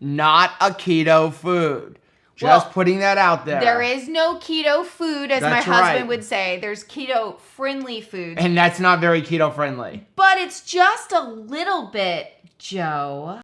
not a keto food. Just putting that out there. There is no keto food, as That's my husband right. would say. There's keto-friendly foods. And that's not very keto friendly. But it's just a little bit, Joe.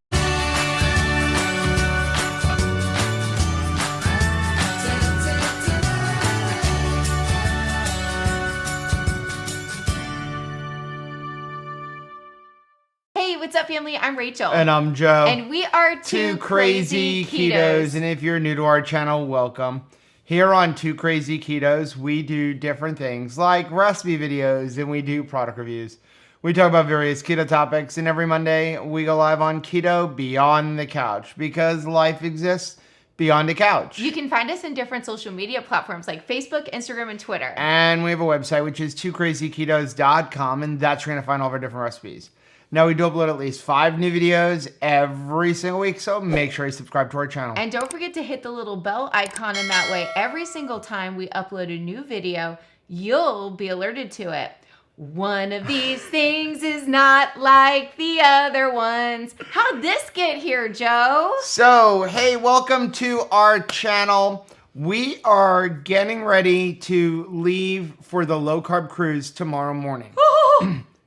Hey, what's up, family? I'm Rachel. And I'm Joe. And we are Two Crazy Ketos. And if you're new to our channel, welcome. Here on Two Crazy Ketos, we do different things like recipe videos and we do product reviews. We talk about various keto topics, and every Monday we go live on Keto Beyond the Couch because life exists beyond the couch. You can find us in different social media platforms like Facebook, Instagram, and Twitter. And we have a website, which is twocrazyketos.com, and that's where you're going to find all of our different recipes. Now, we do upload at least 5 new videos every single week, so make sure you subscribe to our channel. And don't forget to hit the little bell icon, and that way, every single time we upload a new video, you'll be alerted to it. One of these things is not like the other ones. How'd this get here, Joe? So, hey, welcome to our channel. We are getting ready to leave for the low-carb cruise tomorrow morning.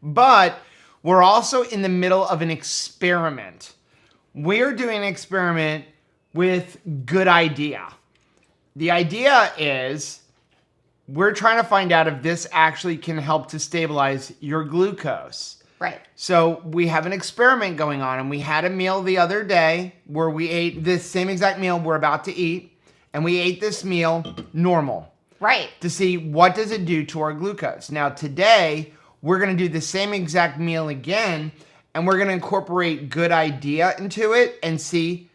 But we're also in the middle of an experiment. We're doing an experiment with Good Idea. The idea is we're trying to find out if this actually can help to stabilize your glucose. Right. So we have an experiment going on, and we had a meal the other day where we ate this same exact meal we're about to eat, and we ate this meal normal. Right. To see what does it do to our glucose. Now today, we're going to do the same exact meal again, and we're going to incorporate Good Idea into it and see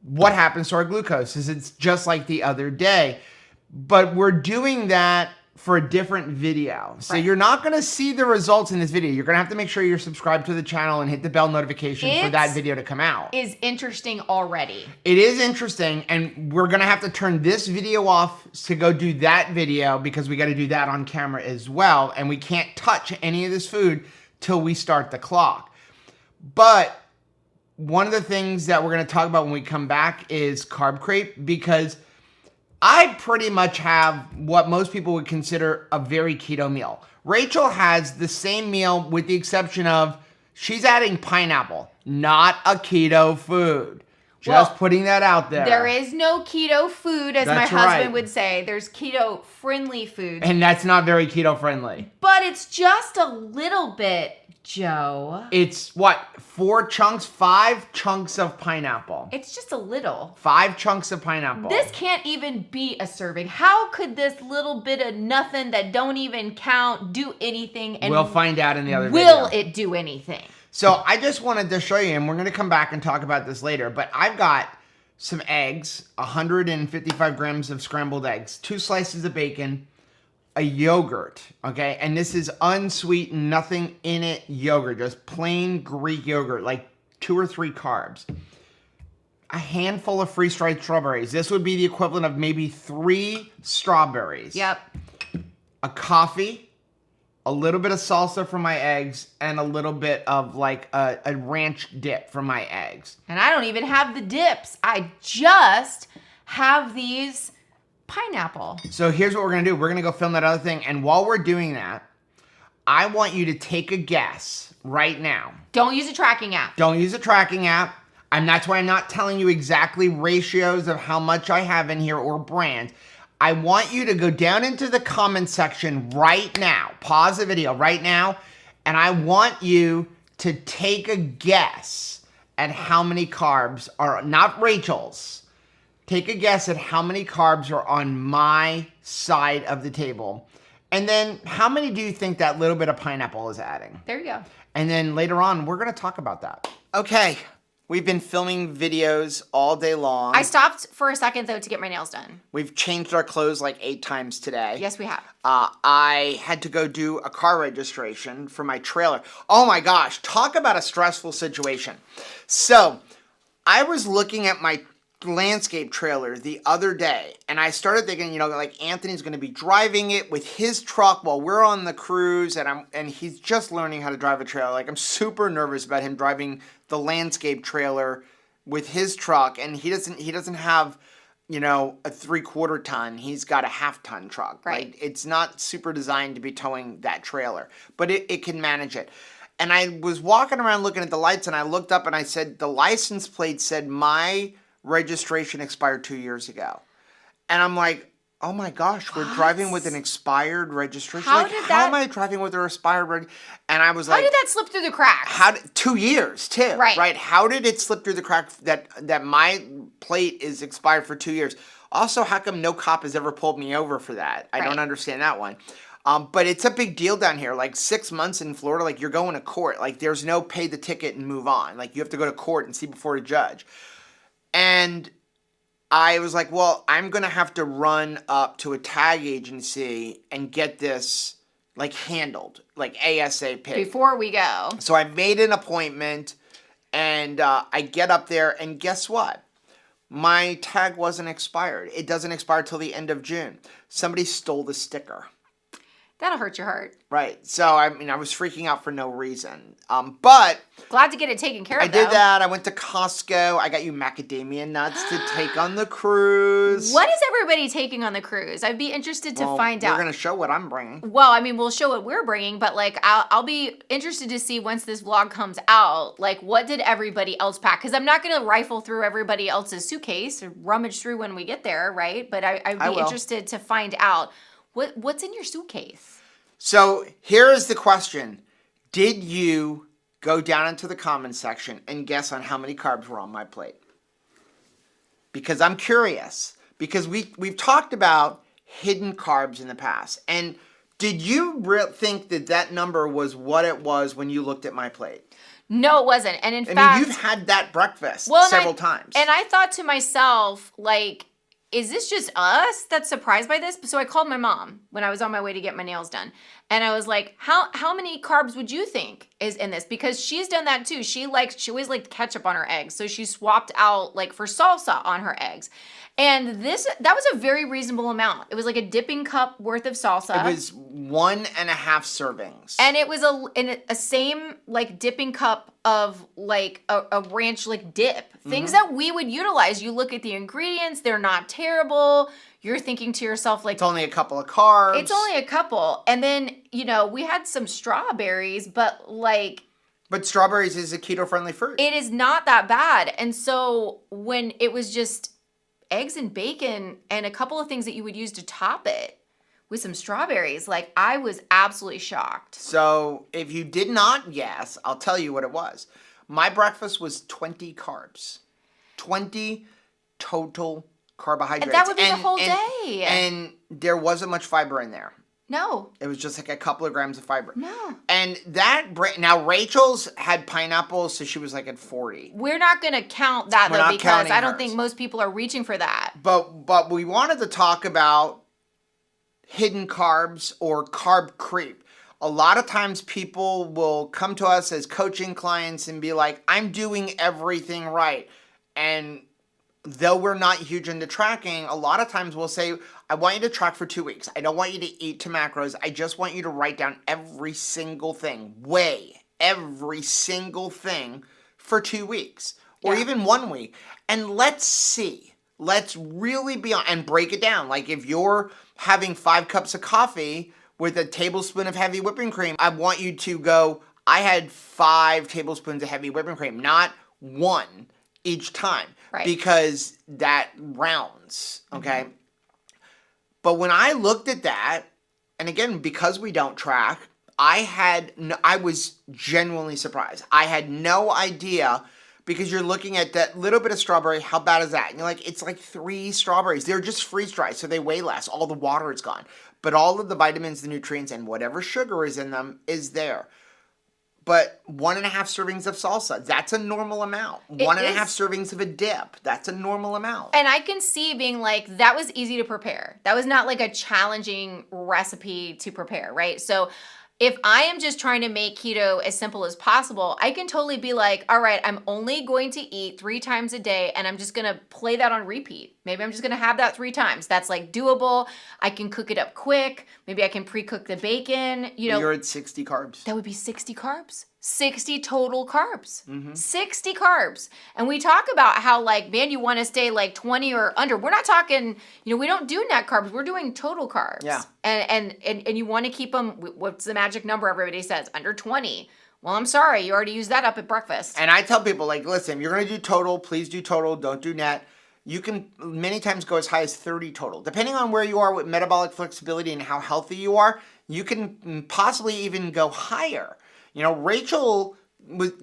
what happens to our glucose. Is it's just like the other day. But we're doing that for a different video. So You're not going to see the results in this video. You're going to have to make sure you're subscribed to the channel and hit the bell notification for that video to come out. Is interesting already. It is interesting, and we're going to have to turn this video off to go do that video because we got to do that on camera as well, and we can't touch any of this food till we start the clock. But one of the things that we're going to talk about when we come back is carb crepe, because I pretty much have what most people would consider a very keto meal. Rachel has the same meal with the exception of she's adding pineapple, not a keto food. Just putting that out there. There is no keto food, as my husband would say. There's keto-friendly foods. And that's not very keto friendly. But it's just a little bit, Joe. It's what? 5 chunks of pineapple. It's just a little. 5 chunks of pineapple. This can't even be a serving. How could this little bit of nothing that don't even count do anything? And we'll find out in the other video. Will it do anything? So I just wanted to show you, and we're going to come back and talk about this later, but I've got some eggs, 155 grams of scrambled eggs, 2 slices of bacon, a yogurt, okay? And this is unsweetened, nothing in it yogurt, just plain Greek yogurt, like 2 or 3 carbs. A handful of freeze-dried strawberries. This would be the equivalent of maybe 3 strawberries. Yep. A coffee, a little bit of salsa for my eggs, and a little bit of like a ranch dip for my eggs. And I don't even have the dips. I just have these pineapple. So here's what we're going to do. We're going to go film that other thing. And while we're doing that, I want you to take a guess right now. Don't use a tracking app. Don't use a tracking app. And that's why I'm not telling you exactly ratios of how much I have in here or brands. I want you to go down into the comment section right now. Pause the video right now. And I want you to take a guess at how many carbs are, not Rachel's. Take a guess at how many carbs are on my side of the table. And then how many do you think that little bit of pineapple is adding? There you go. And then later on, we're going to talk about that. Okay. We've been filming videos all day long. I stopped for a second, though, to get my nails done. We've changed our clothes like 8 times today. Yes, we have. I had to go do a car registration for my trailer. Oh my gosh, talk about a stressful situation. So, I was looking at my landscape trailer the other day, and I started thinking, like Anthony's going to be driving it with his truck while we're on the cruise, and he's just learning how to drive a trailer. Like, I'm super nervous about him driving the landscape trailer with his truck, and he doesn't have, a 3/4 ton. He's got a 1/2 ton truck. Right. It's not super designed to be towing that trailer, but it can manage it. And I was walking around looking at the lights, and I looked up and I said, the license plate said my registration expired 2 years ago. And I'm like, oh my gosh, we're driving with an expired registration. How am I driving with an expired registration? And I was like, how did that slip through the cracks? 2 years too. Right. How did it slip through the cracks that my plate is expired for 2 years? Also, how come no cop has ever pulled me over for that? I don't understand that one. But it's a big deal down here. Like 6 months in Florida, like you're going to court. Like there's no pay the ticket and move on. Like you have to go to court and see before a judge. And I was like, well, I'm going to have to run up to a tag agency and get this like handled, like ASAP. Before we go. So I made an appointment, and I get up there, and guess what? My tag wasn't expired. It doesn't expire till the end of June. Somebody stole the sticker. That'll hurt your heart. Right. So, I was freaking out for no reason. But glad to get it taken care of, I did that. I went to Costco. I got you macadamia nuts to take on the cruise. What is everybody taking on the cruise? I'd be interested to find out. We're going to show what I'm bringing. Well, we'll show what we're bringing, but like I'll be interested to see once this vlog comes out, like what did everybody else pack? Because I'm not going to rifle through everybody else's suitcase or rummage through when we get there, right? But I'd be interested to find out what's in your suitcase. So here is the question. Did you go down into the comments section and guess on how many carbs were on my plate? Because I'm curious. Because we've talked about hidden carbs in the past. And did you think that number was what it was when you looked at my plate? No, it wasn't. And in fact, you've had that breakfast several times. And I thought to myself, like, is this just us that's surprised by this? So I called my mom when I was on my way to get my nails done. And I was like, how many carbs would you think is in this? Because she's done that too. She always liked ketchup on her eggs. So she swapped out like for salsa on her eggs. And that was a very reasonable amount. It was like a dipping cup worth of salsa. It was 1.5 servings. And it was a same like dipping cup of like a ranch like dip. Things that we would utilize. You look at the ingredients, they're not terrible. You're thinking to yourself like, it's only a couple of carbs. It's only a couple. And then, we had some strawberries, but like. But strawberries is a keto-friendly fruit. It is not that bad. And so when it was just eggs and bacon and a couple of things that you would use to top it with some strawberries, like I was absolutely shocked. So if you did not guess, I'll tell you what it was. My breakfast was 20 carbs. 20 total carbohydrates. And that would be the whole day. And there wasn't much fiber in there. No. It was just like a couple of grams of fiber. No. And now Rachel's had pineapples, so she was like at 40. We're not going to count that though, because I don't think most people are reaching for that. But we wanted to talk about hidden carbs or carb creep. A lot of times people will come to us as coaching clients and be like, I'm doing everything right. And though we're not huge into tracking, a lot of times we'll say, I want you to track for 2 weeks. I don't want you to eat to macros. I just want you to write down every single thing, weigh every single thing for 2 weeks or even 1 week. And let's see. Let's really be on and break it down. Like if you're having 5 cups of coffee with a tablespoon of heavy whipping cream, I want you to go, I had 5 tablespoons of heavy whipping cream, not 1 each time. Right. Because that rounds, okay? Mm-hmm. But when I looked at that, and again, because we don't track, I was genuinely surprised. I had no idea, because you're looking at that little bit of strawberry, how bad is that? And you're like, it's like 3 strawberries. They're just freeze-dried, so they weigh less. All the water is gone. But all of the vitamins, the nutrients, and whatever sugar is in them is there. But 1.5 servings of salsa, that's a normal amount. 1.5 servings of a dip, that's a normal amount. And I can see being like, that was easy to prepare. That was not like a challenging recipe to prepare, right? So if I am just trying to make keto as simple as possible, I can totally be like, all right, I'm only going to eat 3 times a day and I'm just going to play that on repeat. Maybe I'm just going to have that 3 times. That's like doable. I can cook it up quick. Maybe I can pre-cook the bacon. You're at 60 carbs. That would be 60 carbs. 60 total carbs. Mm-hmm. 60 carbs. And we talk about how like, man, you want to stay like 20 or under. We're not talking, we don't do net carbs. We're doing total carbs. Yeah. And you want to keep them, what's the magic number everybody says? Under 20. Well, I'm sorry. You already used that up at breakfast. And I tell people, like, listen, if you're going to do total, please do total. Don't do net. You can many times go as high as 30 total. Depending on where you are with metabolic flexibility and how healthy you are, you can possibly even go higher. Rachel,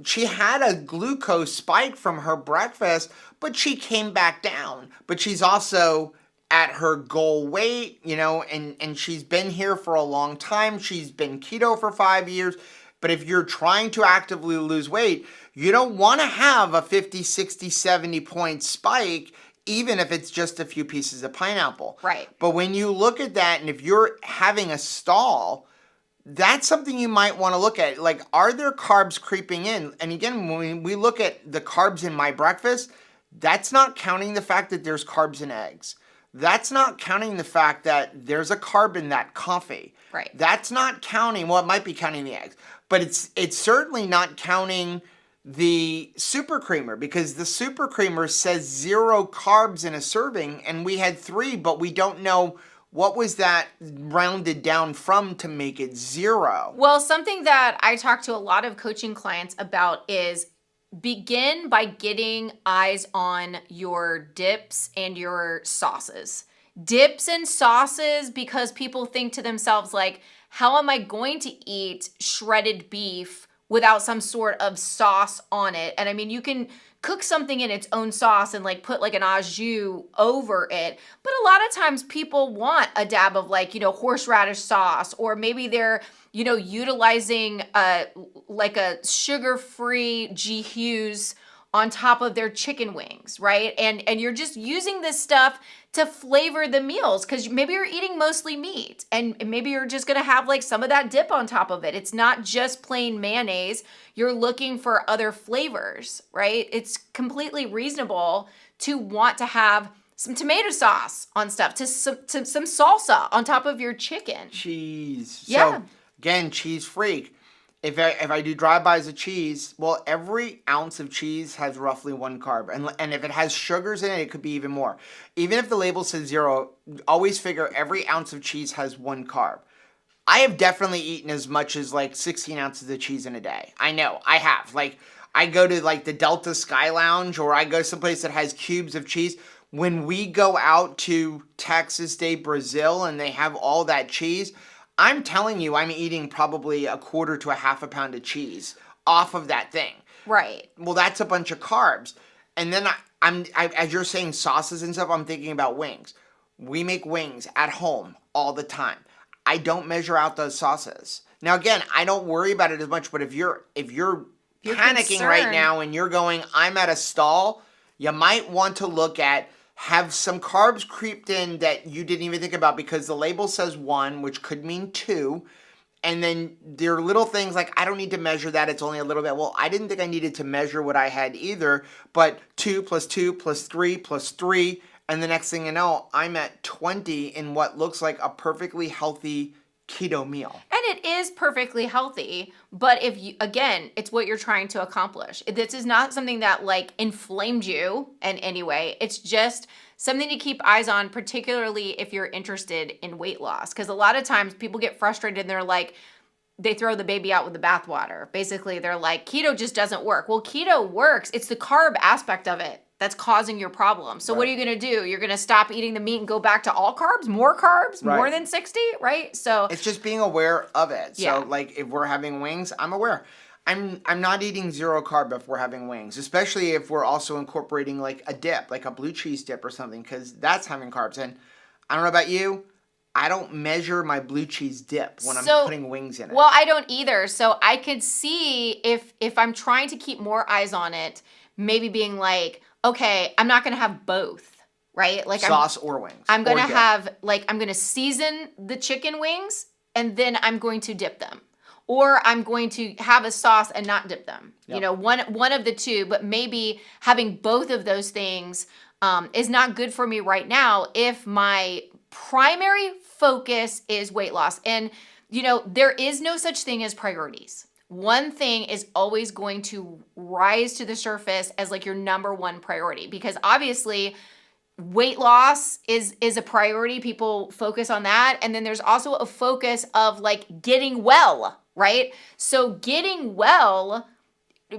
she had a glucose spike from her breakfast, but she came back down. But she's also at her goal weight, and she's been here for a long time. She's been keto for 5 years. But if you're trying to actively lose weight, you don't want to have a 50, 60, 70 point spike, even if it's just a few pieces of pineapple. Right. But when you look at that, and if you're having a stall, that's something you might want to look at. Like, are there carbs creeping in? And again, when we look at the carbs in my breakfast, that's not counting the fact that there's carbs in eggs. That's not counting the fact that there's a carb in that coffee. Right. That's not counting, well, it might be counting the eggs, but it's certainly not counting the super creamer, because the super creamer says 0 carbs in a serving, and we had 3, but we don't know what was that rounded down from to make it 0. Well, something that I talk to a lot of coaching clients about is begin by getting eyes on your dips and your sauces. Dips and sauces, because people think to themselves like, how am I going to eat shredded beef without some sort of sauce on it? And I mean, you can cook something in its own sauce and like put like an au jus over it. But a lot of times people want a dab of like, horseradish sauce, or maybe they're, utilizing like a sugar-free G. Hughes on top of their chicken wings, right? And you're just using this stuff to flavor the meals, because maybe you're eating mostly meat, and maybe you're just gonna have like some of that dip on top of it. It's not just plain mayonnaise. You're looking for other flavors, right? It's completely reasonable to want to have some tomato sauce on stuff, to some salsa on top of your chicken. Cheese. Yeah. So, again, cheese freak. If I do drive-bys of cheese, well, every ounce of cheese has roughly 1 carb. And if it has sugars in it, it could be even more. Even if the label says 0, always figure every ounce of cheese has 1 carb. I have definitely eaten as much as like 16 ounces of cheese in a day. I know, I have. Like, I go to like the Delta Sky Lounge, or I go someplace that has cubes of cheese. When we go out to Texas Day, Brazil, and they have all that cheese, I'm telling you, I'm eating probably a quarter to a half a pound of cheese off of that thing. Right. Well, that's a bunch of carbs. And then as you're saying sauces and stuff, I'm thinking about wings. We make wings at home all the time. I don't measure out those sauces. Now, again, I don't worry about it as much, but if you're panicking right now and you're going, I'm at a stall, you might want to look at, have some carbs creeped in that you didn't even think about, because the label says 1, which could mean 2. And then there are little things like, I don't need to measure that, it's only a little bit. Well, I didn't think I needed to measure what I had either, but 2 plus 2 plus 3 plus 3. And the next thing you know, I'm at 20 in what looks like a perfectly healthy keto meal. And it is perfectly healthy, but it's what you're trying to accomplish. This is not something that like inflamed you in any way. It's just something to keep eyes on, particularly if you're interested in weight loss. Because a lot of times people get frustrated and they're like, they throw the baby out with the bathwater. Basically, they're like, keto just doesn't work. Well, keto works. It's the carb aspect of it that's causing your problem. So What are you going to do? You're going to stop eating the meat and go back to all carbs, more more than 60, right? So it's just being aware of it. Yeah. So like if we're having wings, I'm aware. I'm not eating 0 carb if we're having wings, especially if we're also incorporating like a dip, like a blue cheese dip or something, because that's having carbs. And I don't know about you, I don't measure my blue cheese dip when I'm putting wings in it. Well, I don't either. So I could see if I'm trying to keep more eyes on it, maybe being like, okay, I'm not going to have both, right? Like sauce or wings. I'm going to have I'm going to season the chicken wings and then I'm going to dip them. Or I'm going to have a sauce and not dip them. Yep. One of the two, but maybe having both of those things is not good for me right now if my primary focus is weight loss. And, there is no such thing as priorities. one thing is always going to rise to the surface as like your number one priority, because obviously weight loss is a priority. People focus on that. And then there's also a focus of like getting well, right? So getting well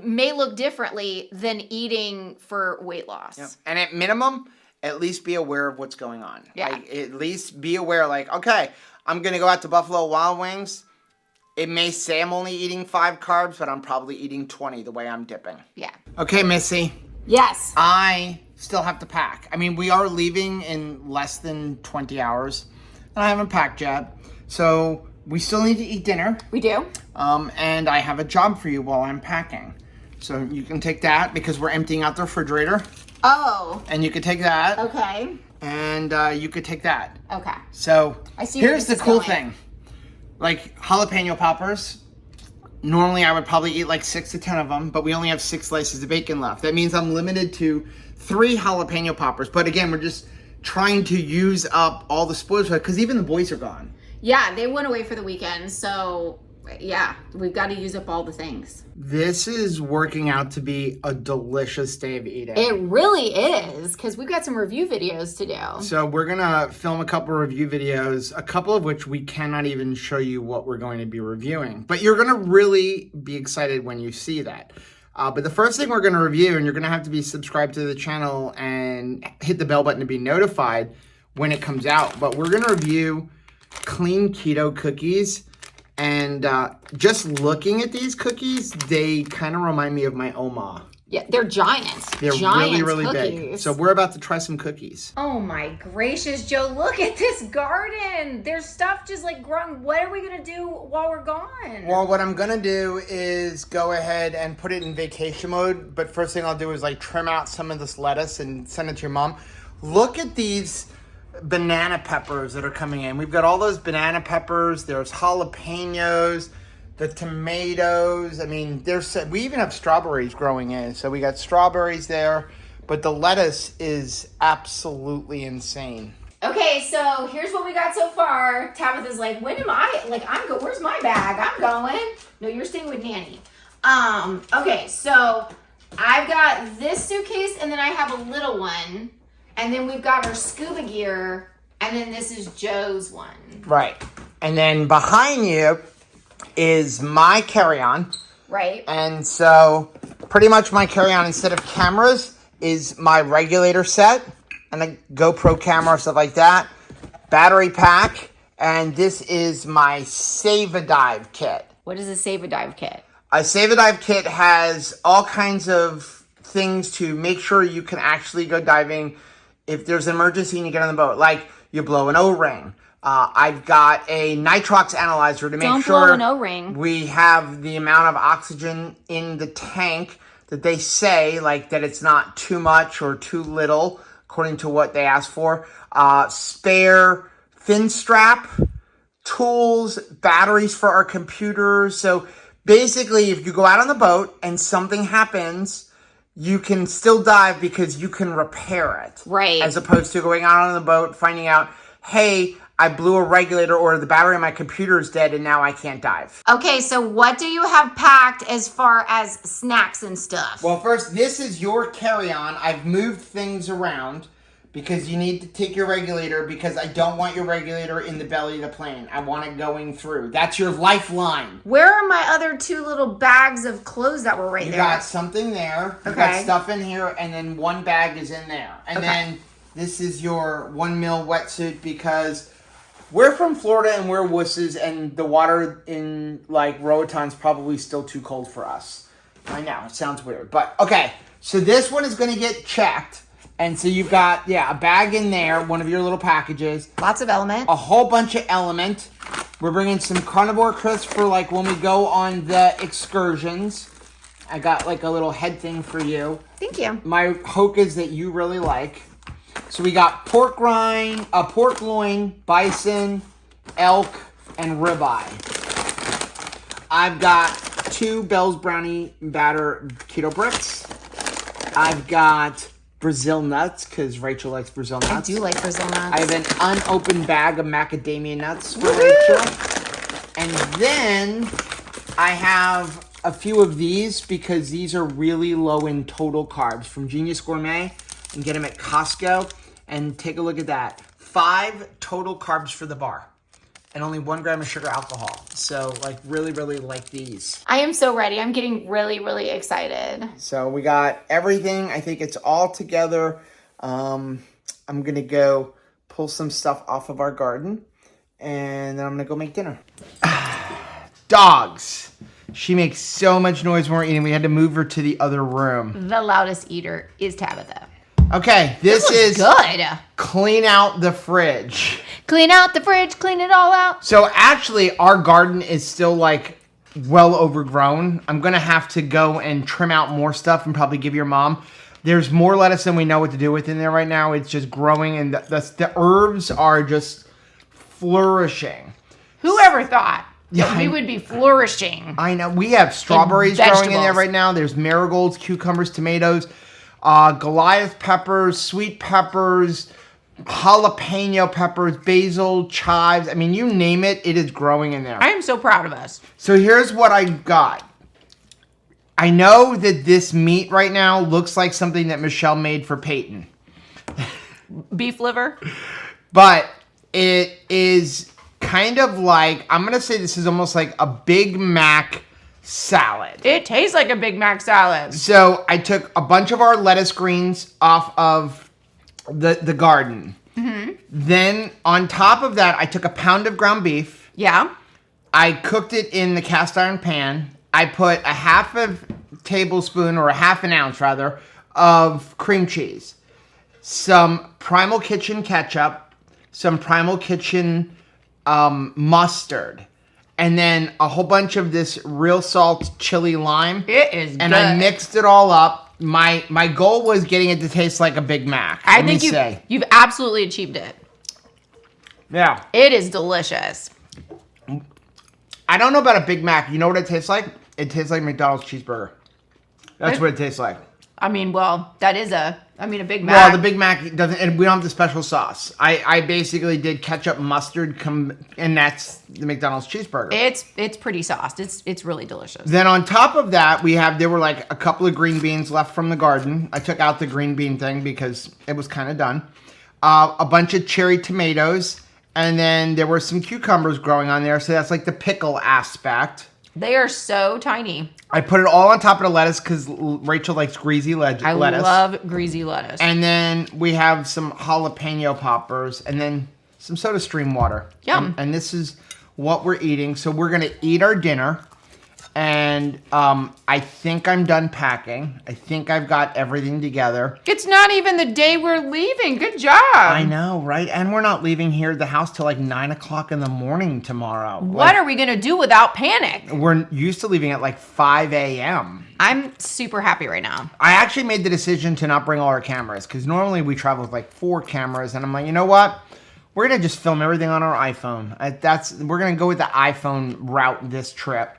may look differently than eating for weight loss. Yep. And at minimum, at least be aware of what's going on. Yeah. Like, at least be aware, like, okay, I'm going to go out to Buffalo Wild Wings. It may say I'm only eating 5 carbs, but I'm probably eating 20 the way I'm dipping. Yeah. Okay, Missy. Yes. I still have to pack. I mean, we are leaving in less than 20 hours, and I haven't packed yet. So we still need to eat dinner. We do. And I have a job for you while I'm packing. So you can take that because we're emptying out the refrigerator. Oh. And you could take that. Okay. And you could take that. Okay. So I see where here's the this is cool going. thing. Like jalapeno poppers, normally I would probably eat like 6 to 10 of them, but we only have 6 slices of bacon left. That means I'm limited to 3 jalapeno poppers. But again, we're just trying to use up all the spoilers because even the boys are gone. Yeah, they went away for the weekend. So yeah, we've got to use up all the things. This is working out to be a delicious day of eating. It really is, because we've got some review videos to do. So we're going to film a couple of review videos, a couple of which we cannot even show you what we're going to be reviewing. But you're going to really be excited when you see that. But the first thing we're going to review, and you're going to have to be subscribed to the channel and hit the bell button to be notified when it comes out. But we're going to review clean keto cookies. And just looking at these cookies, they kind of remind me of my Oma. Yeah, they're giants. They're giant really cookies. big. So we're about to try some cookies. Oh my gracious, Joe, look at this garden. There's stuff just like growing. What are we going to do while we're gone? Well, what I'm going to do is go ahead and put it in vacation mode. But first thing I'll do is like trim out some of this lettuce and send it to your mom. Look at these banana peppers that are coming in. We've got all those banana peppers. There's jalapenos, the tomatoes. I mean, we even have strawberries growing in. So we got strawberries there, but the lettuce is absolutely insane. Okay, so here's what we got so far. Tabitha's like, when am I? Like, where's my bag? I'm going. No, you're staying with Nanny. Okay, so I've got this suitcase, and then I have a little one. And then we've got our scuba gear, and then this is Joe's one. Right. And then behind you is my carry-on. Right. And so pretty much my carry-on, instead of cameras, is my regulator set and a GoPro camera, stuff like that. Battery pack. And this is my Save-A-Dive kit. What is a Save-A-Dive kit? A Save-A-Dive kit has all kinds of things to make sure you can actually go diving if there's an emergency and you get on the boat, like you blow an O-ring. I've got a nitrox analyzer to make sure blow an O-ring. We have the amount of oxygen in the tank that they say, like that it's not too much or too little, according to what they ask for. Spare fin strap, tools, batteries for our computers. So basically, if you go out on the boat and something happens, you can still dive because you can repair it. Right. As opposed to going out on the boat, finding out, hey, I blew a regulator or the battery on my computer is dead and now I can't dive. Okay, so what do you have packed as far as snacks and stuff? Well, first, this is your carry-on. I've moved things around because you need to take your regulator because I don't want your regulator in the belly of the plane. I want it going through. That's your lifeline. Where are my other 2 little bags of clothes that were right there? You got something there. You got stuff in here, and then 1 bag is in there. And then this is your 1 mil wetsuit because we're from Florida and we're wusses, and the water in like Roaton's probably still too cold for us. I know, it sounds weird. But okay, so this one is going to get checked. And so you've got, a bag in there, one of your little packages. Lots of Element. A whole bunch of Element. We're bringing some carnivore crisps for like when we go on the excursions. I got like a little head thing for you. Thank you. My hokas that you really like. So we got pork rind, pork loin, bison, elk, and ribeye. I've got 2 Bell's Brownie Batter Keto Bricks. I've got Brazil nuts, because Rachel likes Brazil nuts. I do like Brazil nuts. I have an unopened bag of macadamia nuts for Rachel. And then I have a few of these because these are really low in total carbs from Genius Gourmet, and get them at Costco. And take a look at that. 5 total carbs for the bar and only 1 gram of sugar alcohol. So like really, really like these. I am so ready. I'm getting really, really excited. So we got everything. I think it's all together. I'm going to go pull some stuff off of our garden and then I'm going to go make dinner. Dogs. She makes so much noise when we're eating. We had to move her to the other room. The loudest eater is Tabitha. Okay, this is good. Clean out the fridge. Clean out the fridge, clean it all out. So actually, our garden is still like well overgrown. I'm going to have to go and trim out more stuff and probably give your mom. There's more lettuce than we know what to do with in there right now. It's just growing and the herbs are just flourishing. Whoever thought Yeah, we would be flourishing? I know. We have strawberries growing in there right now. There's marigolds, cucumbers, tomatoes, Goliath peppers, sweet peppers, jalapeno peppers, basil, chives. I mean, you name it, it is growing in there. I am so proud of us. So here's what I got. I know that this meat right now looks like something that Michelle made for Peyton. Beef liver? But it is kind of like, I'm going to say this is almost like a Big Mac salad. It tastes like a Big Mac salad. So I took a bunch of our lettuce greens off of the garden. Mm-hmm. Then on top of that, I took a pound of ground beef. Yeah. I cooked it in the cast iron pan. I put a half a tablespoon, or a half an ounce rather, of cream cheese. Some Primal Kitchen ketchup. Some Primal Kitchen mustard. And then a whole bunch of this real salt chili lime. It is and good. I mixed it all up. My goal was getting it to taste like a Big Mac. I think you've absolutely achieved it. Yeah. It is delicious. I don't know about a Big Mac. You know what it tastes like? It tastes like McDonald's cheeseburger. That's what it tastes like. I mean, well, that is a Big Mac. Well, the Big Mac doesn't, and we don't have the special sauce. I basically did ketchup, mustard, and that's the McDonald's cheeseburger. It's pretty sauced. It's really delicious. Then on top of that, there were like a couple of green beans left from the garden. I took out the green bean thing because it was kind of done. A bunch of cherry tomatoes, and then there were some cucumbers growing on there. So that's like the pickle aspect. They are so tiny. I put it all on top of the lettuce because Rachel likes greasy lettuce. I love greasy lettuce. And then we have some jalapeno poppers and then some soda stream water. Yum. And this is what we're eating. So we're going to eat our dinner. And I think I'm done packing. I think I've got everything together. It's not even the day we're leaving. Good job. I know, right? And we're not leaving here the house till like 9 o'clock in the morning tomorrow. What are we going to do without panic? We're used to leaving at like 5 a.m. I'm super happy right now. I actually made the decision to not bring all our cameras because normally we travel with like 4 cameras. And I'm like, you know what? We're going to just film everything on our iPhone. We're going to go with the iPhone route this trip.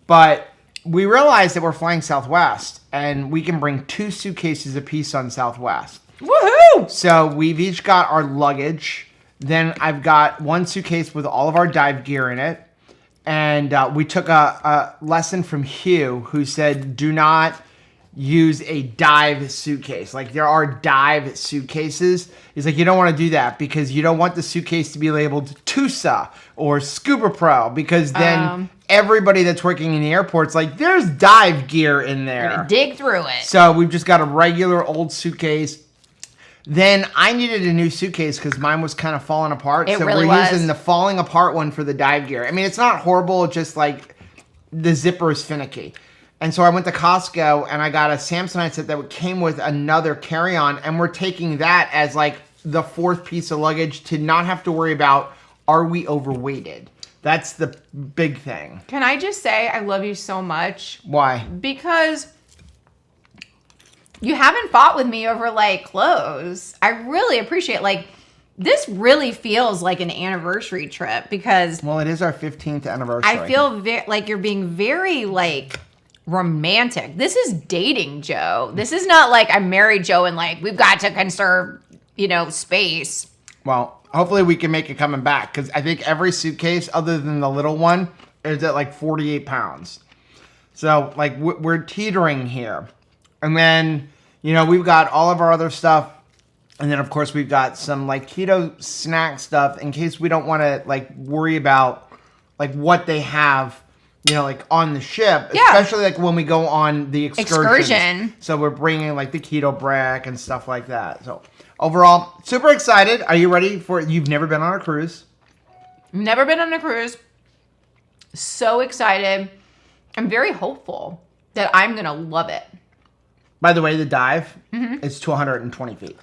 But we realized that we're flying Southwest, and we can bring 2 suitcases apiece on Southwest. Woohoo! So we've each got our luggage. Then I've got 1 suitcase with all of our dive gear in it. And we took a lesson from Hugh, who said, do not use a dive suitcase. Like, there are dive suitcases. He's like, you don't want to do that because you don't want the suitcase to be labeled Tusa or Scuba Pro, because then everybody that's working in the airport's like, there's dive gear in there. Dig through it. So we've just got a regular old suitcase. Then I needed a new suitcase because mine was kind of falling apart. It so really we're was. using the falling apart one for the dive gear. I mean, it's not horrible, just like the zipper is finicky. And so I went to Costco and I got a Samsonite set that came with another carry-on, and we're taking that as like the 4th piece of luggage to not have to worry about, are we overweighted? That's the big thing. Can I just say I love you so much? Why? Because you haven't fought with me over like clothes. I really appreciate this really feels like an anniversary trip because Well, it is our 15th anniversary. I feel like you're being very like romantic. This is dating Joe. This is not like I married Joe and like we've got to conserve, space. Well, hopefully we can make it coming back because I think every suitcase other than the little one is at like 48 pounds. So like we're teetering here. And then, you know, we've got all of our other stuff. And then of course we've got some like keto snack stuff in case we don't want to like worry about like what they have, you know, like on the ship, especially like when we go on the excursion. So we're bringing like the keto brick and stuff like that. So overall, super excited. Are you ready for it? You've never been on a cruise? Never been on a cruise. So excited. I'm very hopeful that I'm going to love it. By the way, the dive is 220 feet.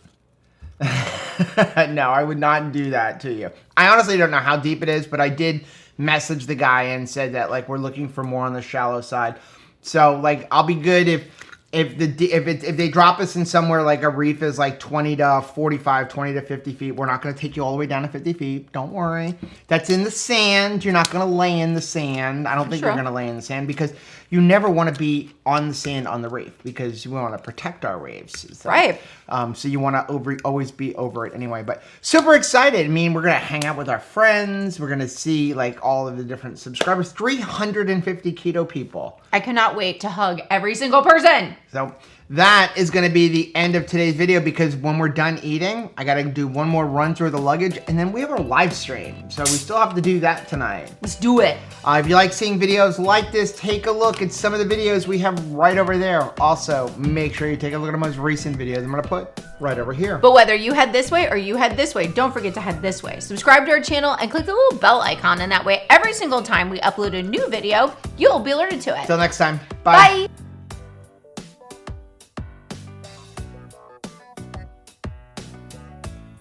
No, I would not do that to you. I honestly don't know how deep it is, but I did message the guy and said that like we're looking for more on the shallow side. So like I'll be good if they drop us in somewhere like a reef is like 20 to 45, 20 to 50 feet. We're not going to take you all the way down to 50 feet. Don't worry. That's in the sand. You're not going to lay in the sand. I don't think you're going to lay in the sand because you never want to be on the sand on the reef because we want to protect our reefs. So, right. So you want to always be over it anyway. But super excited. I mean, we're going to hang out with our friends. We're going to see like all of the different subscribers. 350 keto people. I cannot wait to hug every single person. So that is going to be the end of today's video because when we're done eating, I got to do one more run through the luggage and then we have our live stream. So we still have to do that tonight. Let's do it. If you like seeing videos like this, take a look at some of the videos we have right over there. Also, make sure you take a look at the most recent videos I'm going to put right over here. But whether you head this way or you head this way, don't forget to head this way. Subscribe to our channel and click the little bell icon, and that way every single time we upload a new video, you'll be alerted to it. Until next time, bye. Bye.